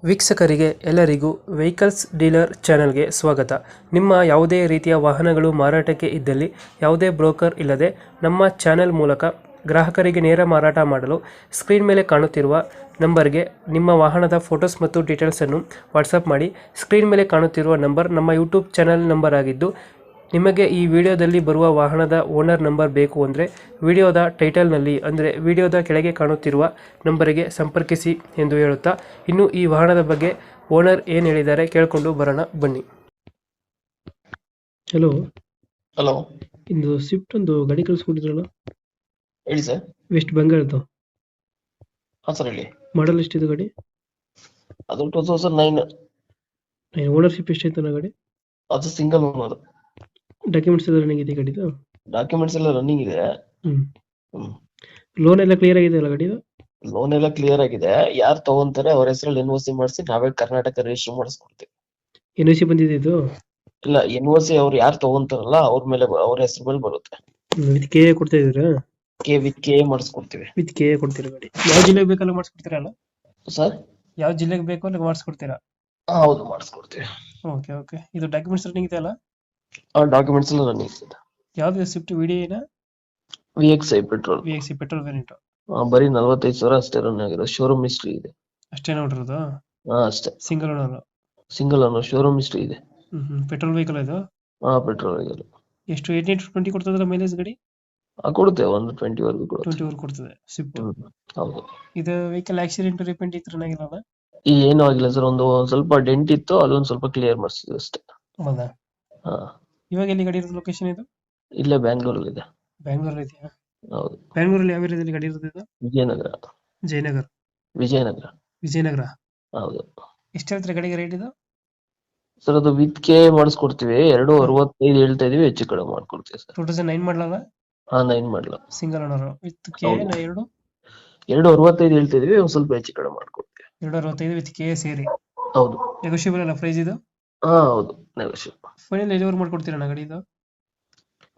ವೀಕ್ಷಕರಿಗೆ ಎಲ್ಲರಿಗೂ vehicles dealer ಚಾನೆಲ್ಗೆ ಸ್ವಾಗತ. ನಿಮ್ಮ ಯಾವುದೇ ರೀತಿಯ ವಾಹನಗಳು ಮಾರಾಟಕ್ಕೆ ಇದ್ದಲ್ಲಿ ಯಾವುದೇ ಬ್ರೋಕರ್ ಇಲ್ಲದೆ ನಮ್ಮ ಚಾನೆಲ್ ಮೂಲಕ ಗ್ರಾಹಕರಿಗೆ ನೇರ ಮಾರಾಟ ಮಾಡಲು ಸ್ಕ್ರೀನ್ ಮೇಲೆ ಕಾಣುತ್ತಿರುವ ನಂಬರ್ಗೆ ನಿಮ್ಮ ವಾಹನದ ಫೋಟೋಸ್ ಮತ್ತು ಡೀಟೇಲ್ಸನ್ನು ವಾಟ್ಸಪ್ ಮಾಡಿ. ಸ್ಕ್ರೀನ್ ಮೇಲೆ ಕಾಣುತ್ತಿರುವ ನಂಬರ್ ನಮ್ಮ ಯೂಟ್ಯೂಬ್ ಚಾನೆಲ್ ನಂಬರ್ ಆಗಿದ್ದು, ನಿಮಗೆ ಈ ವಿಡಿಯೋದಲ್ಲಿ ಬರುವ ವಾಹನದ ಓನರ್ ನಂಬರ್ ಬೇಕು ಅಂದರೆ ವಿಡಿಯೋದ ಟೈಟಲ್ನಲ್ಲಿ ಅಂದರೆ ವಿಡಿಯೋದ ಕೆಳಗೆ ಕಾಣುತ್ತಿರುವ ನಂಬರಿಗೆ ಸಂಪರ್ಕಿಸಿ ಎಂದು ಹೇಳುತ್ತಾ, ಇನ್ನು ಈ ವಾಹನದ ಬಗ್ಗೆ ಓನರ್ ಏನು ಹೇಳಿದ್ದಾರೆ ಕೇಳಿಕೊಂಡು ಬರೋಣ ಬನ್ನಿ. ಹಲೋ ಹಲೋ, ಇಂದು ಸ್ವಿಫ್ಟ್ ಒಂದು ಗಾಡಿ ಕಳಿಸ್ಕೊಟ್ಟಿದ್ರಲ್ಲ, ಹೇಳಿ ಸರ್. ವೆಸ್ಟ್ ಬೆಂಗಾಲ್ದು ಹಾಂ ಸರ್, ಹೇಳಿ. ಮಾಡಲ್ ಎಷ್ಟಿದೆ ಗಾಡಿ? ಅದು 2009. ಓನರ್ಶಿಪ್ ಎಷ್ಟೈತೆ ಗಾಡಿ? ಅದು ಸಿಂಗಲ್ ಓನರ್. ಡಾಕ್ಯುಮೆಂಟ್ಸ್ ಎಲ್ಲ ರನ್ನಿಂಗ್ ಇದೆ ಗಾಡಿದು? ಡಾಕ್ಯುಮೆಂಟ್ಸ್ ಎಲ್ಲ ರನ್ನಿಂಗ್ ಇದೆ. ಹ್ಮ್ ಲೋನ್ ಎಲ್ಲ ಕ್ಲಿಯರ್ ಆಗಿದೆ ಅಲ್ಲ ಗಾಡಿದು? ಲೋನ್ ಎಲ್ಲ ಕ್ಲಿಯರ್ ಆಗಿದೆ. ಯಾರು ತಗೊಂತಾರೆ ಅವ್ರ ಹೆಸರಲ್ಲಿ NOC ಮಾಡಿಸಿ ನಾವೇ ಕರ್ನಾಟಕ ರಿಜಿಸ್ಟರ್ ಮಾಡಿಸ್ಕೊಡ್ತೀವಿ. NOC ಬಂದಿದೆ ಇದು? ಇಲ್ಲ, NOC ಅವ್ರು ಯಾರು ತಗೊಂತಾರಲ್ಲ ಅವ್ರ ಮೇಲೆ ಅವ್ರ ಹೆಸರು ಮೇಲೆ ಬರುತ್ತೆ. ವಿತ್ ಕೆ ಕೊಡ್ತಾ ಇದೀರಾ? ವಿತ್ ಕೆ ಮಾಡಿಸ್ಕೊಡ್ತೀವಿ. ವಿತ್ ಕೆ ಕೊಡ್ತೀರಾ ಗಾಡಿ? ಯಾವ ಜಿಲ್ಲೆಗೆ ಬೇಕಲ್ಲ ಮಾಡಿಸ್ಕೊಡ್ತೀರಾ ಅಲ್ಲ ಸರ್? ಯಾವ ಜಿಲ್ಲೆಗೆ ಬೇಕು ಅಲ್ಲಿ ಮಾಡಿಸ್ಕೊಡ್ತೀರಾ? ಹೌದು, ಮಾಡಿಸ್ಕೊಡ್ತೀವಿ. Okay okay. ಇದು ಡಾಕ್ಯುಮೆಂಟ್ಸ್ ರನ್ನಿಂಗ್ ಇದೆ ಅಲ್ಲ? ಡಾಕ್ಯುಮೆಂಟ್ಸ್ ಎಲ್ಲ ರನ್ನಿಂಗ್ ಇದೆ. ಯಾವ್ದು ಸ್ವಿಫ್ಟ್ ವಿಡಿಯೋನಾ? VXI petrol. VXI petrol variant. ಬರೀ 45,000 ಅಷ್ಟೇ ರನ್ ಆಗಿರೋ. ಶೋರೂಮ್ ಹಿಸ್ಟ್ರಿ ಇದೆ. ಅಷ್ಟೇ ನೋಡಿರೋದು? ಅಷ್ಟೇ. Single owner? Single owner, showroom history ಇದೆ. ಪೆಟ್ರೋಲ್ ವೆಹಿಕಲ್ ಇದು? Petrol vehicle. ಎಷ್ಟು 18 to 20 ಕೊಡ್ತದಲ್ಲ ಮೈಲೇಜ್ ಗಾಡಿ? ಕೊಡುತ್ತೆ, ಒಂದು 20 ವರೆಗೂ ಕೊಡುತ್ತೆ. 20 ವರೆಗೂ ಕೊಡ್ತದೆ ಸ್ವಿಫ್ಟ್. ಹೌದು. ಇದು ವೆಹಿಕಲ್ ಆಕ್ಸಿಡೆಂಟ್ ರಿಪೇಂಟ್ ಇತ್ತು ಚೆನ್ನಾಗಿಲ್ಲ? ಏನೂ ಆಗಿಲ್ಲ ಸರ್, ಒಂದು ಸ್ವಲ್ಪ ಡೆಂಟ್ ಇತ್ತು, ಅದೊಂದು ಸ್ವಲ್ಪ ಕ್ಲಿಯರ್ ಮಾಡಿಸಿದ್ವಿ ಅಷ್ಟೇ. ಹೌದಾ? ಹಾ. ಇವಾಗ ಎಲ್ಲಿ ಗಾಡಿ ಇರೋದು? ಲೊಕೇಶನ್ ಇದು? ಇಲ್ಲೇ ಬ್ಯಾಂಗ್ಳೂರಲ್ಲಿ ಇದೆ. ಬ್ಯಾಂಗ್ಳೂರಲ್ಲಿ ಇದೆಯಾ? ಹೌದು. ಬ್ಯಾಂಗ್ಳೂರಲ್ಲಿ ಯಾವ ಏರಿಯಾದಲ್ಲಿ ಗಾಡಿ ಇರೋದು ಇದು? ವಿಜಯನಗರ. ಜಯನಗರ್? ವಿಜಯನಗರ. ವಿಜಯನಗರ. ಹೌದು. ಎಷ್ಟು ಹೇಳ್ತಾರೆ ಗಾಡಿಗೆ ರೇಟ್ ಇದು? ಸರ್, ಅದು ವಿತ್ ಕೆ ಮಾಡಿಸ್ಕೊಡ್ತೀವಿ. 265 ಹೇಳ್ತಾ ಇದೀವಿ, ಹೆಚ್ಚು ಕಡಿಮೆ ಮಾಡ್ಕೊಡ್ತೀವಿ ಸರ್. 2009 ಮಾಡಲಲ್ಲ? 9 ಮಾಡಲ. Single owner with K? 265 ಹೇಳ್ತಾ ಇದೀವಿ, ಒಂದ್ ಸ್ವಲ್ಪ ಹೆಚ್ಚು ಕಡಿಮೆ ಮಾಡ್ಕೊಡ್ತೀವಿ. 265 ವಿತ್ ಕೆ ಸೇರಿ? ಹೌದು. ನೆಗೋಷಿಯಬಲ್ ಅಲ್ಲ ಪ್ರೈಸ್ ಇದು? ಹೌದು, ನೆಗೋಷಿಯಬಲ್. ಫೈನಲ್ ಎಲ್ಲಿವರೆಗೆ ಮಾಡ್ಕೊಡ್ತೀರಾ ಗಾಡಿ ಇದು?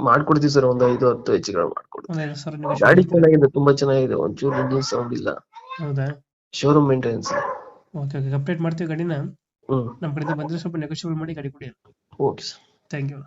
ಮಾಡ್ಕೊಡ್ತೀವಿ ಸರ್, ಒಂದು 5-10 ಹೆಚ್ಚು ಕಡಿಮೆ ಮಾಡ್ಕೊಡ್ತೀವಿ. ಒಂದು 5,000 ಗಾಡಿ ನೆಗೋಷಿಯಬಲ್? ಚೆನ್ನಾಗಿದೆ, ತುಂಬಾ ಚೆನ್ನಾಗಿದೆ, ಒಂಚೂರು ಇಂಜಿನ್ ಸೌಂಡ್ ಇಲ್ಲ. ಹೌದಾ? Showroom maintenance. Okay okay, update ಮಾಡ್ತೀವಿ ಗಾಡಿನ. ನಮ್ಮ ಕಡೆಯಿಂದ ಬಂದರೆ ಸ್ವಲ್ಪ ನೆಗೋಷಿಯಬಲ್ ಮಾಡಿ ಗಾಡಿ ಕೊಡಿ. Okay sir. Thank you.